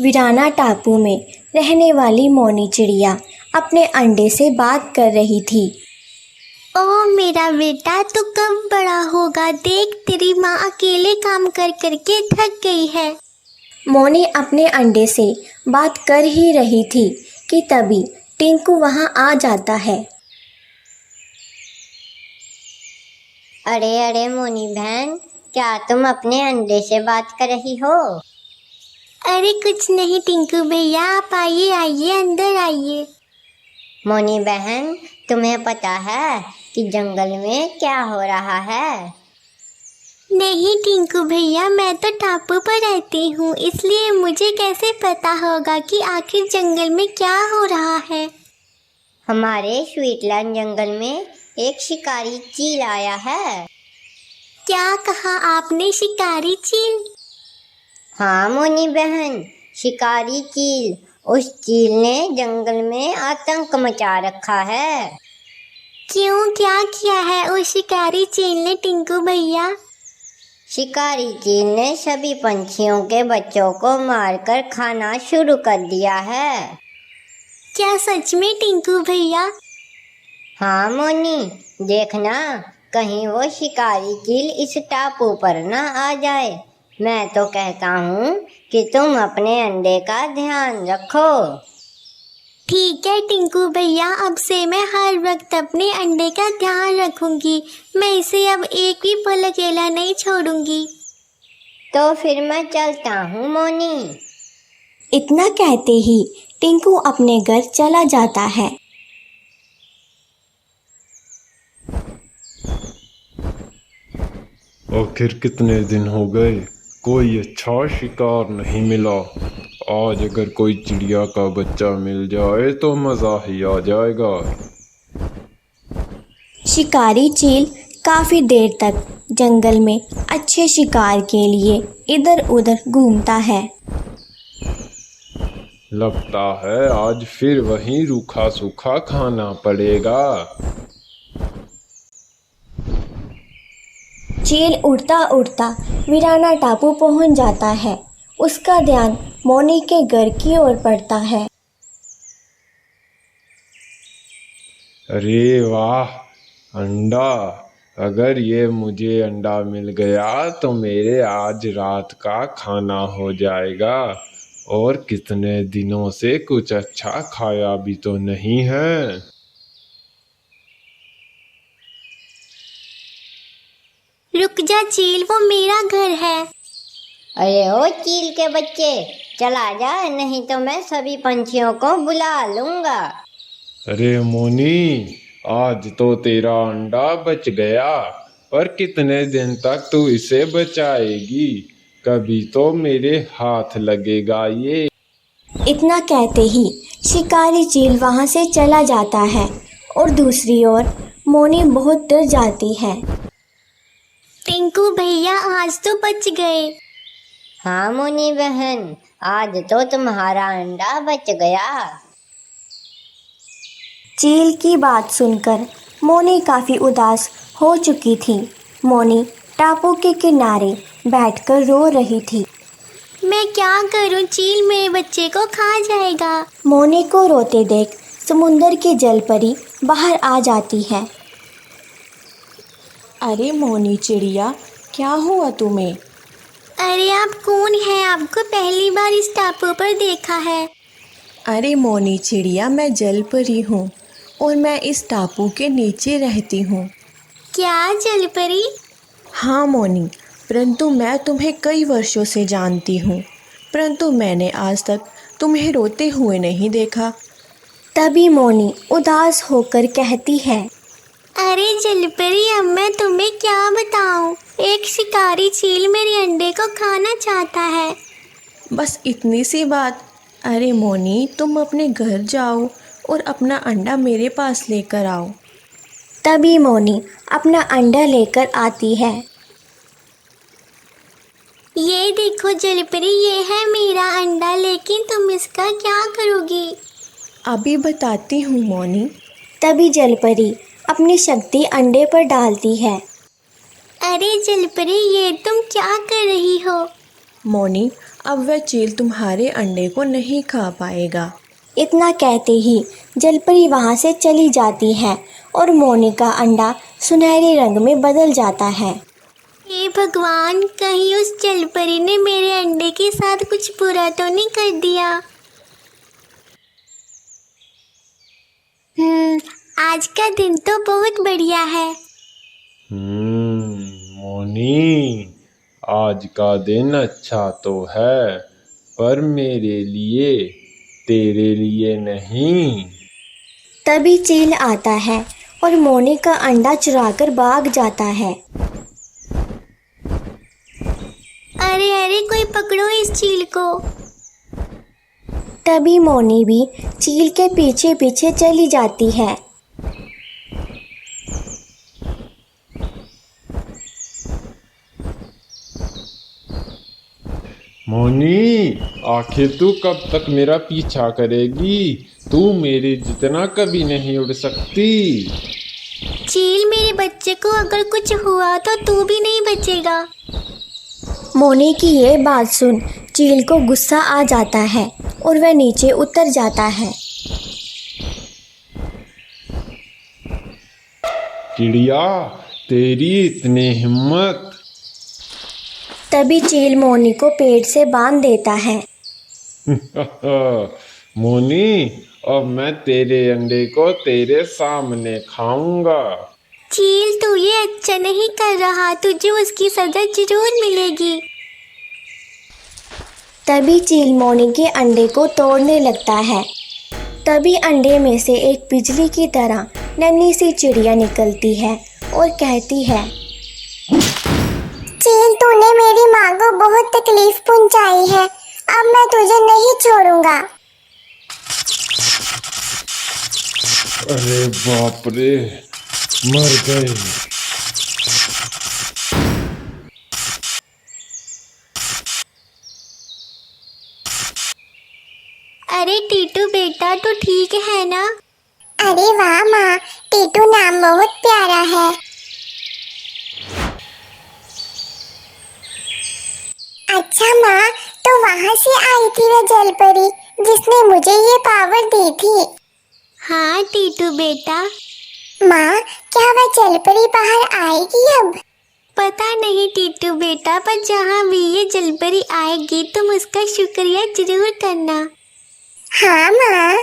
वीराना टापू में रहने वाली मोनी चिड़िया अपने अंडे से बात कर रही थी। ओ मेरा बेटा, तू कब बड़ा होगा? देख, तेरी माँ अकेले काम कर करके थक गई है। मोनी अपने अंडे से बात कर ही रही थी कि तभी टिंकू वहां आ जाता है। अरे अरे मोनी बहन, क्या तुम अपने अंडे से बात कर रही हो? अरे कुछ नहीं टिंकू भैया, आप आइए आइए, अंदर आइए। मोनी बहन, तुम्हें पता है कि जंगल में क्या हो रहा है? नहीं टिंकू भैया, मैं तो टापू पर रहती हूँ, इसलिए मुझे कैसे पता होगा कि आखिर जंगल में क्या हो रहा है। हमारे स्वीटलैंड जंगल में एक शिकारी चील आया है। क्या कहा आपने? शिकारी चील? हाँ मोनी बहन, शिकारी चील। उस चील ने जंगल में आतंक मचा रखा है। क्यों, क्या किया है उस शिकारी चील ने टिंकू भैया? शिकारी चील ने सभी पंछियों के बच्चों को मारकर खाना शुरू कर दिया है। क्या सच में टिंकू भैया? हाँ मोनी, देखना कहीं वो शिकारी चील इस टापू पर ना आ जाए। मैं तो कहता हूँ कि तुम अपने अंडे का ध्यान रखो। ठीक है टिंकू भैया, अब से मैं हर वक्त अपने अंडे का ध्यान रखूंगी। मैं इसे अब एक भी पल अकेला नहीं छोड़ूंगी। तो फिर मैं चलता हूँ मोनी। इतना कहते ही टिंकू अपने घर चला जाता है। आखिर कितने दिन हो गए, कोई अच्छा शिकार नहीं मिला। आज अगर कोई चिड़िया का बच्चा मिल जाए तो मज़ा ही आ जाएगा। शिकारी चील काफी देर तक जंगल में अच्छे शिकार के लिए इधर उधर घूमता है। लगता है आज फिर वही रूखा सूखा खाना पड़ेगा। चील उड़ता उड़ता वीराना टापू पहुंच जाता है। उसका ध्यान मोनी के घर की ओर पड़ता है। अरे वाह, अंडा! अगर ये मुझे अंडा मिल गया तो मेरे आज रात का खाना हो जाएगा। और कितने दिनों से कुछ अच्छा खाया भी तो नहीं है। रुक जा चील, वो मेरा घर है। अरे ओ चील के बच्चे, चला जा, नहीं तो मैं सभी पंछियों को बुला लूंगा। अरे मोनी, आज तो तेरा अंडा बच गया, पर कितने दिन तक तू इसे बचाएगी? कभी तो मेरे हाथ लगेगा ये। इतना कहते ही शिकारी चील वहां से चला जाता है और दूसरी ओर मोनी बहुत डर जाती है। टिंकू भैया, आज तो बच गए। हाँ मोनी बहन, आज तो तुम्हारा अंडा बच गया। चील की बात सुनकर मोनी काफी उदास हो चुकी थी। मोनी टापू के किनारे बैठकर रो रही थी। मैं क्या करूं, चील मेरे बच्चे को खा जाएगा। मोनी को रोते देख समुंदर की जलपरी बाहर आ जाती है। अरे मोनी चिड़िया, क्या हुआ तुम्हें? अरे आप कौन हैं? आपको पहली बार इस टापू पर देखा है। अरे मोनी चिड़िया, मैं जलपरी हूँ और मैं इस टापू के नीचे रहती हूँ। क्या जलपरी? हाँ मोनी, परंतु मैं तुम्हें कई वर्षों से जानती हूँ, परंतु मैंने आज तक तुम्हें रोते हुए नहीं देखा। तभी मोनी उदास होकर कहती है, अरे जलपरी, अब मैं तुम्हें क्या बताऊं? एक शिकारी चील मेरे अंडे को खाना चाहता है। बस इतनी सी बात? अरे मोनी, तुम अपने घर जाओ और अपना अंडा मेरे पास लेकर आओ। तभी मोनी अपना अंडा लेकर आती है। ये देखो जलपरी, ये है मेरा अंडा, लेकिन तुम इसका क्या करोगी? अभी बताती हूँ मोनी। तभी जलपरी अपनी शक्ति अंडे पर डालती है। अरे जलपरी, ये तुम क्या कर रही हो? मोनी, अब वह चील तुम्हारे अंडे को नहीं खा पाएगा। इतना कहते ही जलपरी वहाँ से चली जाती है और मोनी का अंडा सुनहरे रंग में बदल जाता है। हे भगवान, कहीं उस जलपरी ने मेरे अंडे के साथ कुछ बुरा तो नहीं कर दिया। आज का दिन तो बहुत बढ़िया है। मोनी, आज का दिन अच्छा तो है, पर मेरे लिए, तेरे लिए नहीं। तभी चील आता है और मोनी का अंडा चुराकर भाग जाता है। अरे अरे, कोई पकड़ो इस चील को। तभी मोनी भी चील के पीछे पीछे चली जाती है। मोनी, आखिर तू कब तक मेरा पीछा करेगी? तू मेरे जितना कभी नहीं उड़ सकती। चील, मेरे बच्चे को अगर कुछ हुआ तो तू भी नहीं बचेगा। मोनी की ये बात सुन चील को गुस्सा आ जाता है और वह नीचे उतर जाता है। चिड़िया, तेरी इतनी हिम्मत! तभी चील मोनी को पेड़ से बांध देता है। मोनी, अब मैं तेरे अंडे को तेरे सामने खाऊंगा। चील, तू ये अच्छा नहीं कर रहा, तुझे उसकी सजा जरूर मिलेगी। तभी चील मोनी के अंडे को तोड़ने लगता है। तभी अंडे में से एक बिजली की तरह नन्ही सी चिड़िया निकलती है और कहती है, चील, तूने मेरी माँ को बहुत तकलीफ पहुंचाई है, अब मैं तुझे नहीं छोड़ूंगा। अरे बाप रे, मर गए। अरे टीटू बेटा, तो ठीक है ना? अरे वाह माँ, टीटू नाम बहुत प्यारा है। अच्छा माँ, तो वहाँ से आई थी वह जलपरी जिसने मुझे ये पावर दी थी? हाँ टीटू बेटा। माँ, क्या वह जलपरी बाहर आएगी अब? पता नहीं टीटू बेटा, पर जहाँ भी ये जलपरी आएगी तुम उसका शुक्रिया जरूर करना। हाँ माँ।